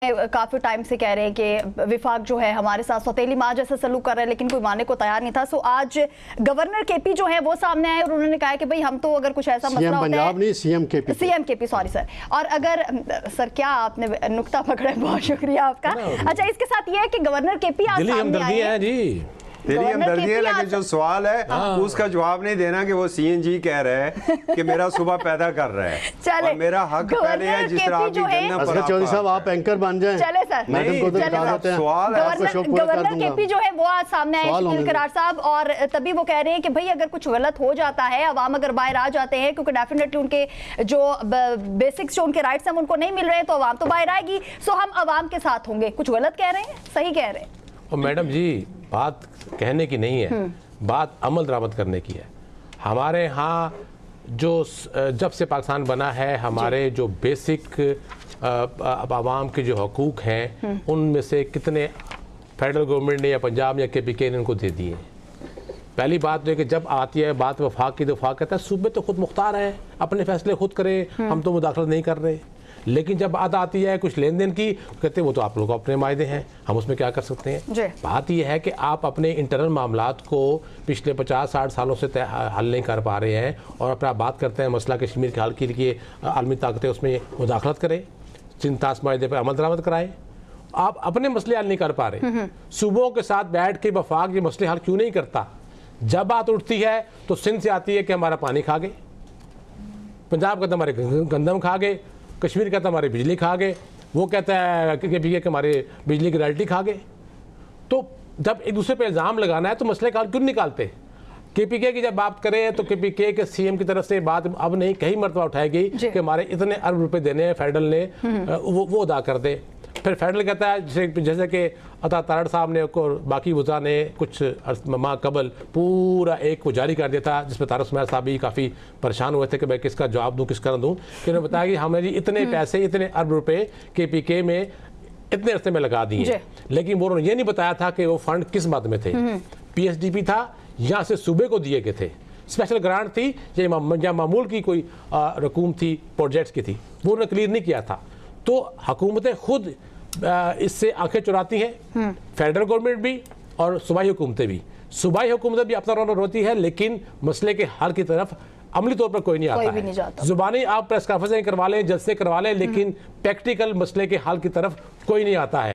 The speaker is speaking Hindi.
काफी टाइम से कह रहे हैं कि विफाक जो है हमारे साथ सौतेली माँ जैसा सलूक कर रहा है, लेकिन कोई मानने को तैयार नहीं था। सो आज गवर्नर केपी जो है वो सामने आए और उन्होंने कहा कि भाई हम तो अगर कुछ ऐसा मसला होता है, सीएम केपी सॉरी सर। और अगर सर क्या आपने नुक्ता पकड़ा, बहुत शुक्रिया आपका। अच्छा, इसके साथ ये है कि गवर्नर केपी आज सामने आए हैं जी। तेरी हमदर्दी है, लेकिन जो सवाल है उसका जवाब नहीं देना कि वो सीएनजी कह रहे हैं कि मेरा सुबह पैदा कर रहे हैं और मेरा हक पहले है जिस तरह आपकी जन्नत पर। चौधरी साहब आप एंकर बन जाएं। चले सर, मैडम को तो बता देते हैं। सवाल गवर्नर केपी जो है वो आज सामने आए शकील करार साहब, और तभी वो कह रहे हैं कि भाई अगर कुछ गलत हो जाता है, अवाम अगर बाहर आ जाते हैं, क्योंकि डेफिनेटली उनके जो बेसिक्स जो उनके राइट्स हैं उनको नहीं मिल रहे हैं, तो अवाम तो बाहर आएगी। सो हम अवाम के साथ होंगे। कुछ गलत कह रहे हैं, सही कह रहे हैं? और मैडम जी, बात कहने की नहीं है, बात अमल दरामद करने की है। हमारे यहाँ जो जब से पाकिस्तान बना है, हमारे जो बेसिक आवाम के जो हकूक़ हैं उनमें से कितने फेडरल गवर्नमेंट ने या पंजाब या KPK ने उनको दे दिए। पहली बात जो है कि जब आती है बात वफाक की, तो वफाक कहता है सूबे तो खुद मुख्तार हैं, अपने फैसले खुद करें, हम तो मुदाखलत नहीं कर रहे। लेकिन जब बात आती है कुछ लेन देन की, कहते हैं वो तो आप लोग अपने मायदे हैं, हम उसमें क्या कर सकते हैं। बात यह है कि आप अपने इंटरनल मामलात को पिछले 50-60 सालों से हल नहीं कर पा रहे हैं, और अपना बात करते हैं मसला कश्मीर के हल के लिए आलमी ताकतें उसमें मुदाखलत करें, चिंतास मायदे पर अमल दरामद कराएं। आप अपने मसले हल नहीं कर पा रहे। सूबों के साथ बैठ के वफाक ये मसले हल क्यों नहीं करता? जब बात उठती है तो सिंध से आती है कि हमारा पानी खा गए, पंजाब का तो हमारे गंदम खा गए, कश्मीर कहता हमारी बिजली खा गए, वो कहता है कि हमारे बिजली की रॉयल्टी खा गए। तो जब एक दूसरे पे इल्ज़ाम लगाना है तो मसले का हल क्यों निकालते? KPK की जब बात करें तो KPK के CM की तरफ से बात अब नहीं कई मरतबा उठाई गई कि हमारे इतने अरब रुपए देने हैं फेडरल ने, वो अदा कर दे। फिर फेडरल कहता है जैसे कि अता तारड़ साहब ने और बाकी वज़ा ने कुछ माह कबल पूरा एक को जारी कर दिया था, जिसमें तारक उस्मान साहब भी काफ़ी परेशान हुए थे कि मैं किसका जवाब दूँ, किसका न दूँ। कि उन्होंने बताया कि हमें जी इतने पैसे, इतने अरब रुपए KPK में इतने अरसे में लगा दिए, लेकिन वो उन्होंने ये नहीं बताया था कि वो फंड किस मद में थे। PSDP था, यहाँ से सूबे को दिए गए थे, स्पेशल ग्रांट थी या मामूल की कोई रकूम थी, प्रोजेक्ट्स की थी, वो उन्होंने क्लियर नहीं किया था। तो हुकूमतें खुद इससे आंखें चुराती हैं, फेडरल गवर्नमेंट भी और सूबाई हुकूमतें भी। सूबाई हुकूमतें भी अपना रोना रोती है, लेकिन मसले के हल की तरफ अमली तौर पर कोई नहीं आता है। जुबानी आप प्रेस कॉन्फ्रेंस करवा लें, जलसे करवा लें, लेकिन प्रैक्टिकल मसले के हल की तरफ कोई नहीं आता है।